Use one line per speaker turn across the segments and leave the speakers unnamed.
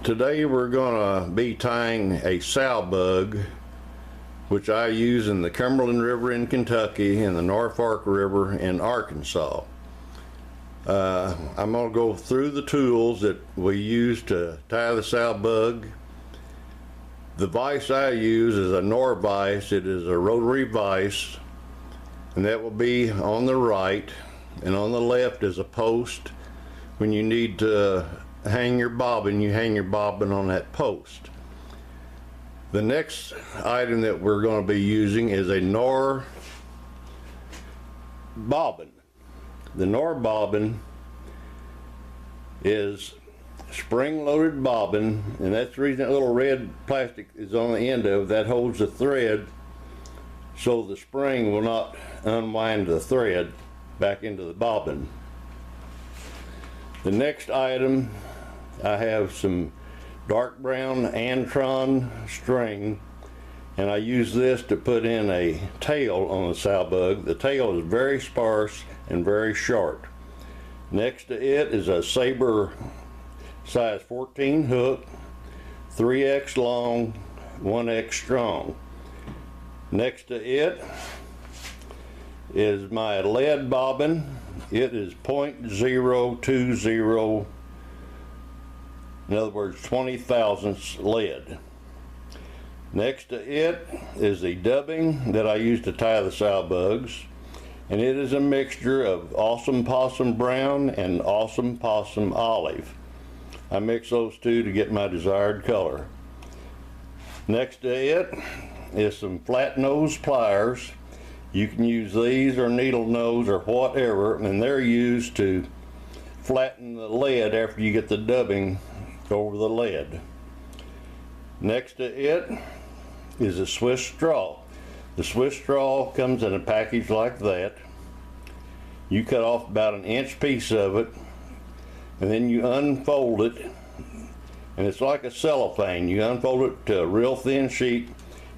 Today we're going to be tying a SOWBUG, which I use in the Cumberland River in Kentucky and the Norfolk River in Arkansas. I'm going to go through the tools that we use to tie the SOWBUG. The vise I use is a Nor vise. It is a rotary vise, and that will be on the right, and on the left is a post. When you need to hang your bobbin, you hang your bobbin on that post. The next item that we're going to be using is a Nor bobbin. The Nor bobbin is spring-loaded bobbin, and that's the reason that little red plastic is on the end of it. That holds the thread so the spring will not unwind the thread back into the bobbin. The next item, I have some dark brown Antron string, and I use this to put in a tail on the SOWBUG. The tail is very sparse and very short. Next to it is a Saber size 14 hook, 3x long, 1x strong. Next to it is my lead bobbin. It is 0.020, in other words 20 thousandths lead. Next to it is the dubbing that I use to tie the SOWBUGs, and it is a mixture of Awesome Possum Brown and Awesome Possum Olive. I mix those two to get my desired color. Next to it is some flat nose pliers. You can use these or needle nose or whatever, and they're used to flatten the lead after you get the dubbing over the lead. Next to it is a Swiss straw. The Swiss straw comes in a package like that. You cut off about an inch piece of it, and then you unfold it, and it's like a cellophane. You unfold it to a real thin sheet,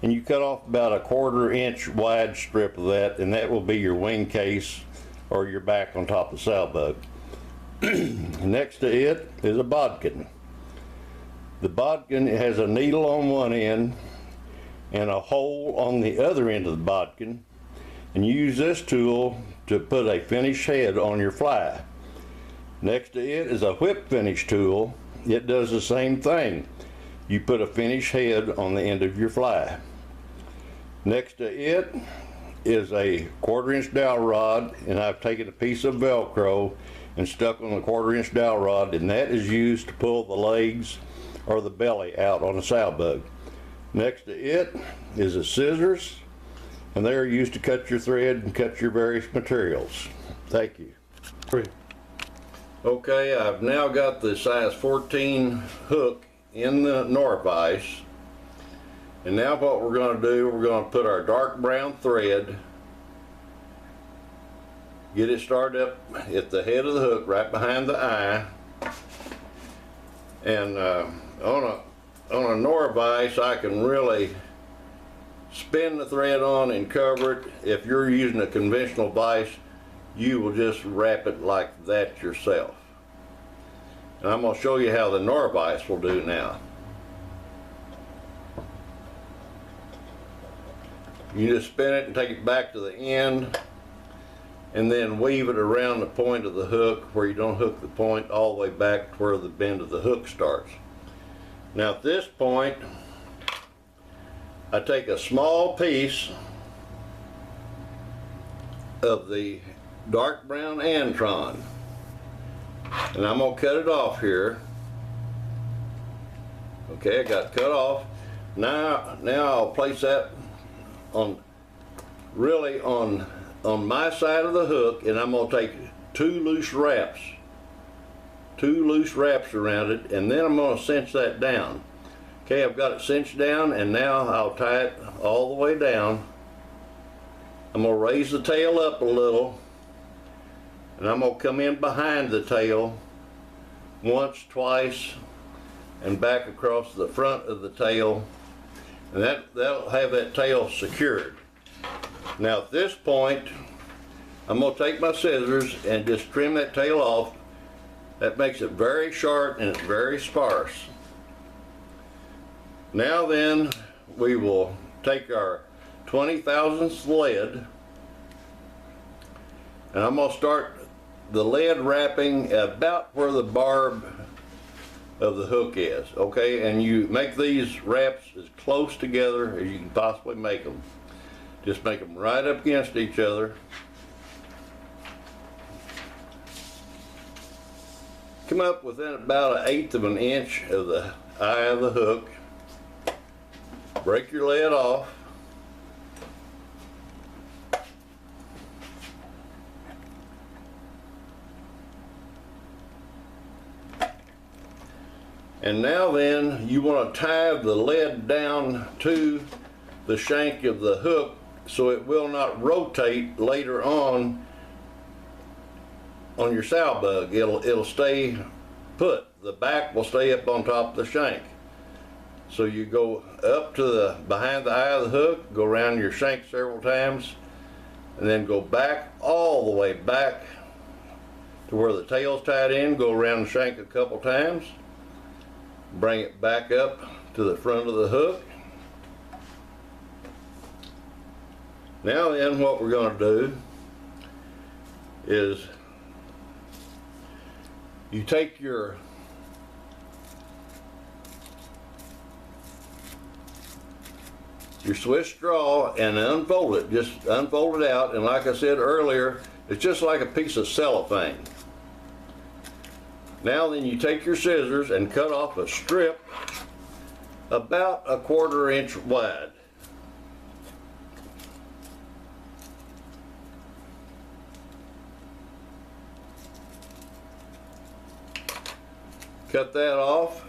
and you cut off about a 1/4 inch wide strip of that, and that will be your wing case or your back on top of the SOWBUG. Next to it is a bodkin. The bodkin has a needle on one end and a hole on the other end of the bodkin, and you use this tool to put a finish head on your fly. Next to it is a whip finish tool. It does the same thing. You put a finish head on the end of your fly. Next to it is a 1/4 inch dowel rod, and I've taken a piece of Velcro and stuck on the 1/4 inch dowel rod, and that is used to pull the legs or the belly out on a SOWBUG. Next to it is a scissors, and they are used to cut your thread and cut your various materials. Thank you. Okay, I've now got the size 14 hook in the Nor vise, and now what we're going to do, we're going to put our dark brown thread, get it started up at the head of the hook right behind the eye, and on a Nor vise I can really spin the thread on and cover it. If you're using a conventional vise, you will just wrap it like that yourself. And I'm going to show you how the Nor vise will do now. You just spin it and take it back to the end, and then weave it around the point of the hook where you don't hook the point all the way back to where the bend of the hook starts. Now at this point, I take a small piece of the dark brown Antron, and I'm going to cut it off here. Okay, I got it cut off. Now I'll place that on my side of the hook, and I'm going to take two loose wraps around it, and then I'm going to cinch that down. Okay, I've got it cinched down, and now I'll tie it all the way down. I'm going to raise the tail up a little, and I'm going to come in behind the tail once, twice, and back across the front of the tail, and that'll have that tail secured. Now at this point, I'm going to take my scissors and just trim that tail off. That makes it very sharp and it's very sparse. Now then, we will take our 20 thousandths lead, and I'm going to start the lead wrapping about where the barb of the hook is, okay? And you make these wraps as close together as you can possibly make them. Just make them right up against each other. Come up within about 1/8 of an inch of the eye of the hook. Break your lead off. And now then, you want to tie the lead down to the shank of the hook so it will not rotate later on your SOWBUG. It'll stay put. The back will stay up on top of the shank. So you go up to the behind the eye of the hook, go around your shank several times, and then go back all the way back to where the tail's tied in. Go around the shank a couple times. Bring it back up to the front of the hook. Now then, what we're going to do is you take your Swiss straw and unfold it. Just unfold it out, and like I said earlier, it's just like a piece of cellophane. Now then, you take your scissors and cut off a strip about 1/4 inch wide. Cut that off,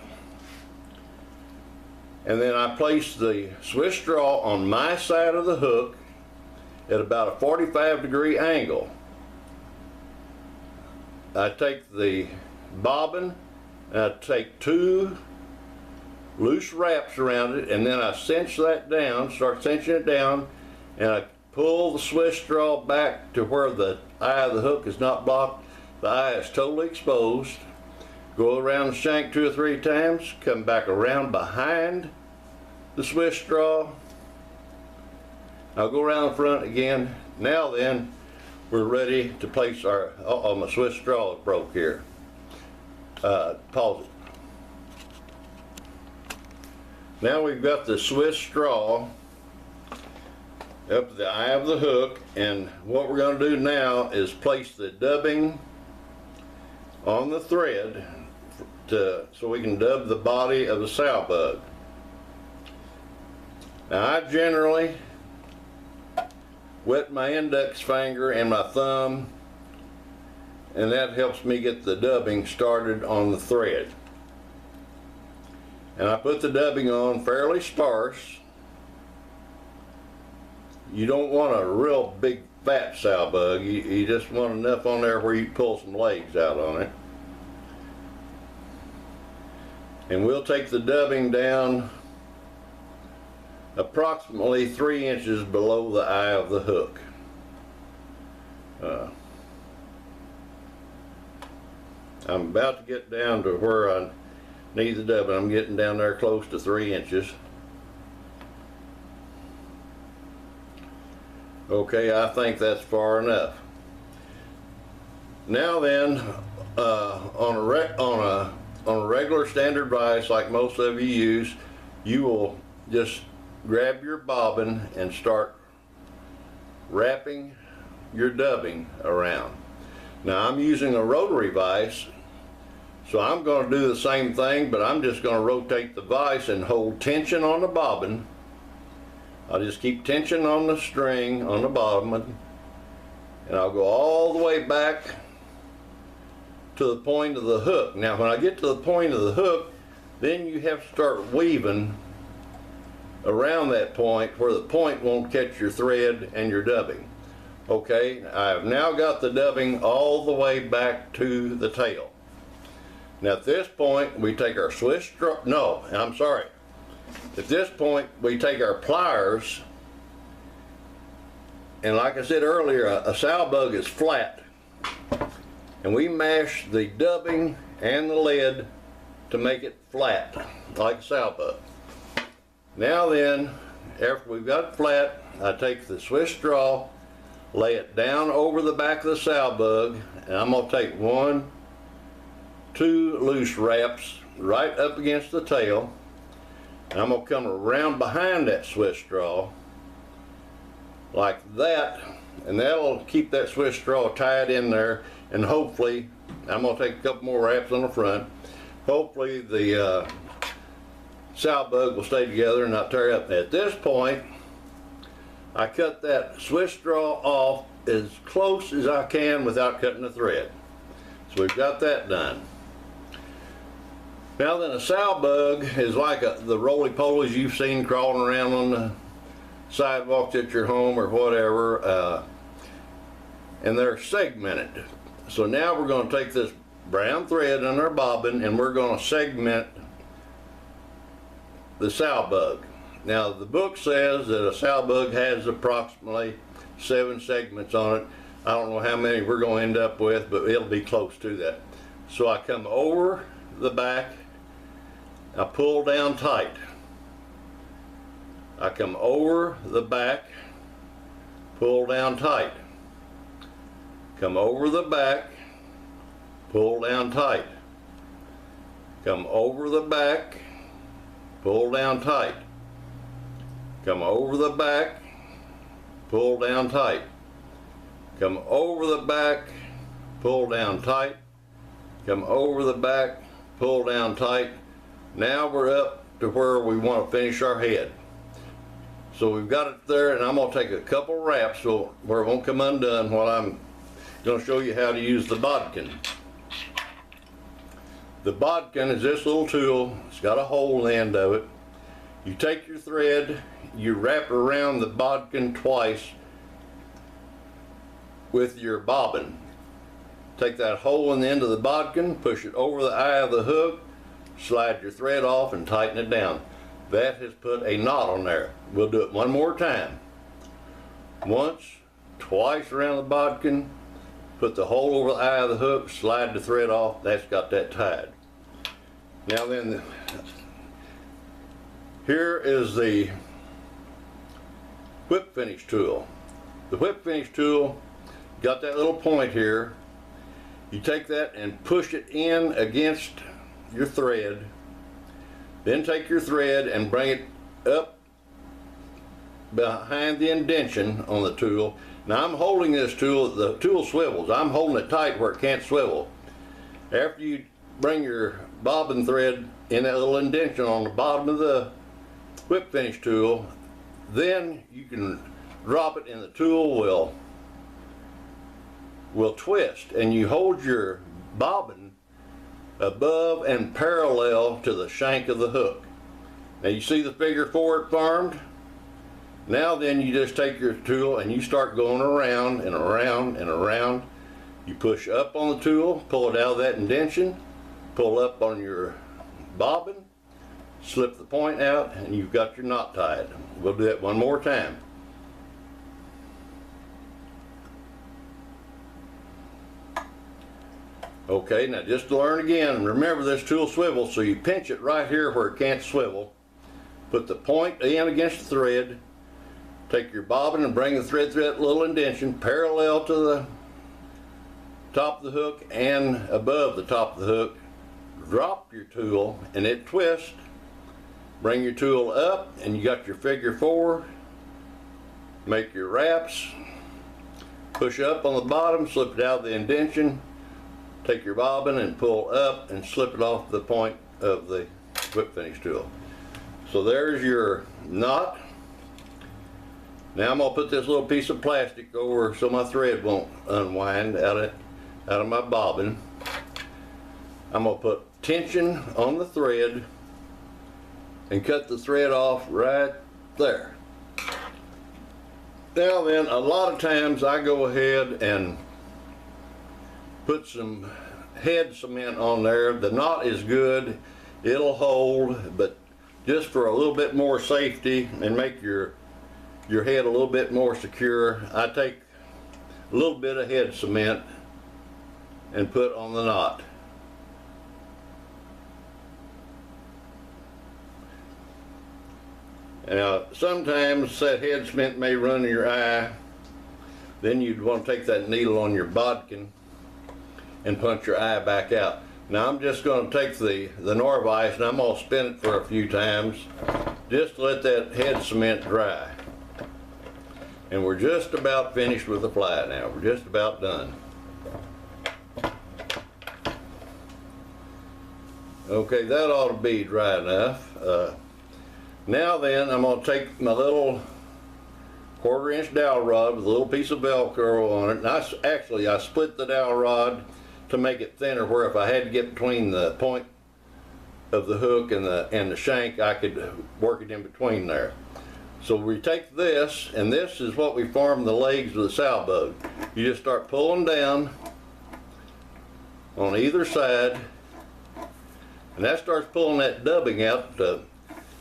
and then I place the Swiss straw on my side of the hook at about a 45-degree angle. I take the bobbin and I take 2 loose wraps around it, and then I cinch that down, start cinching it down, and I pull the Swiss straw back to where the eye of the hook is not blocked. The eye is totally exposed. Go around the shank 2 or 3 times, come back around behind the Swiss straw. I'll go around the front again. Now then, we're ready to place our, oh, my Swiss straw is broke here. Pause it. Now we've got the Swiss straw up the eye of the hook, and what we're going to do now is place the dubbing on the thread so we can dub the body of the SOWBUG. Now I generally wet my index finger and my thumb, and that helps me get the dubbing started on the thread. And I put the dubbing on fairly sparse. You don't want a real big fat SOWBUG. You just want enough on there where you can pull some legs out on it. And we'll take the dubbing down approximately 3 inches below the eye of the hook. I'm about to get down to where I need the dubbing. I'm getting down there close to 3 inches. Okay, I think that's far enough. Now then, on a regular standard vise like most of you use, you will just grab your bobbin and start wrapping your dubbing around. Now I'm using a rotary vise, so I'm going to do the same thing, but I'm just going to rotate the vise and hold tension on the bobbin. I'll just keep tension on the string on the bobbin, and I'll go all the way back to the point of the hook. Now when I get to the point of the hook, then you have to start weaving around that point where the point won't catch your thread and your dubbing. Okay, I've now got the dubbing all the way back to the tail. Now at this point we take our Swiss straw, no, I'm sorry. At this point we take our pliers, and like I said earlier, a SOWBUG is flat, and we mash the dubbing and the lead to make it flat like a SOWBUG. Now then, after we've got it flat, I take the Swiss straw, lay it down over the back of the SOWBUG, and I'm going to take 1, 2 loose wraps right up against the tail, and I'm going to come around behind that Swiss straw like that, and that'll keep that Swiss straw tied in there. And hopefully, I'm going to take a couple more wraps on the front. Hopefully the SOWBUG will stay together and not tear up. At this point, I cut that Swiss straw off as close as I can without cutting the thread. So we've got that done. Now then, a SOWBUG is like the roly-polies you've seen crawling around on the sidewalks at your home or whatever, and they're segmented. So now we're going to take this brown thread in our bobbin and we're going to segment the SOWBUG. Now the book says that a SOWBUG has approximately 7 segments on it. I don't know how many we're going to end up with, but it'll be close to that. So I come over the back, I pull down tight. I come over the back, pull down tight. Come over the back, pull down tight. Come over the back, pull down tight. Come over the back, pull down tight. Come over the back, pull down tight. Come over the back, pull down tight. Now we're up to where we want to finish our head. So we've got it there, and I'm going to take a couple wraps so where it won't come undone while I'm going to show you how to use the bodkin. The bodkin is this little tool. It's got a hole in the end of it. You take your thread, you wrap it around the bodkin twice with your bobbin. Take that hole in the end of the bodkin, push it over the eye of the hook, slide your thread off and tighten it down. That has put a knot on there. We'll do it one more time. Once, twice around the bodkin, put the hole over the eye of the hook, slide the thread off. That's got that tied. Now then, here is the whip finish tool. The whip finish tool got that little point here. You take that and push it in against your thread. Then take your thread and bring it up behind the indention on the tool. Now I'm holding this tool, the tool swivels. I'm holding it tight where it can't swivel. After you bring your bobbin thread in that little indention on the bottom of the whip finish tool, then you can drop it and the tool will twist, and you hold your bobbin above and parallel to the shank of the hook. Now you see the figure 4 it formed? Now then you just take your tool and you start going around and around and around. You push up on the tool, pull it out of that indention, pull up on your bobbin, slip the point out, and you've got your knot tied. We'll do that one more time. Okay, now just to learn again, remember this tool swivels, so you pinch it right here where it can't swivel. Put the point in against the thread, take your bobbin and bring the thread through that little indention parallel to the top of the hook and above the top of the hook. Drop your tool and it twists. Bring your tool up and you got your figure 4. Make your wraps. Push up on the bottom, slip it out of the indention. Take your bobbin and pull up and slip it off the point of the whip finish tool. So there's your knot. Now I'm going to put this little piece of plastic over so my thread won't unwind out of my bobbin. I'm going to put tension on the thread and cut the thread off right there. Now then, a lot of times I go ahead and put some head cement on there. The knot is good, it'll hold, but just for a little bit more safety and make your head a little bit more secure, I take a little bit of head cement and put on the knot. Now, sometimes that head cement may run in your eye. Then you'd want to take that needle on your bodkin and punch your eye back out. Now I'm just going to take the Norvise and I'm going to spin it for a few times just to let that head cement dry. And we're just about finished with the fly now. We're just about done. Okay, that ought to be dry enough. Now then, I'm going to take my little 1/4 inch dowel rod with a little piece of Velcro on it. And I split the dowel rod to make it thinner, where if I had to get between the point of the hook and the shank, I could work it in between there. So we take this, and this is what we form the legs of the SOWBUG. You just start pulling down on either side, and that starts pulling that dubbing out to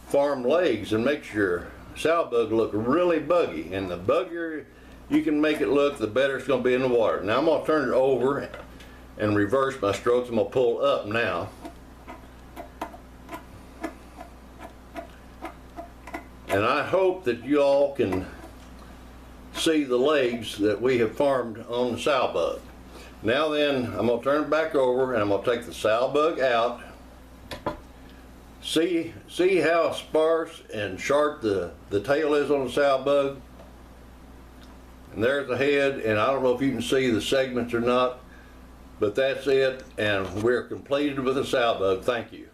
form legs and makes your SOWBUG look really buggy. And the buggier you can make it look, the better it's going to be in the water. Now I'm going to turn it over and reverse my strokes. I'm going to pull up now. And I hope that you all can see the legs that we have formed on the SOWBUG. Now then, I'm going to turn it back over and I'm going to take the SOWBUG out. See how sparse and sharp the tail is on the SOWBUG? And there's the head, and I don't know if you can see the segments or not, but that's it, and we're completed with the SOWBUG. Thank you.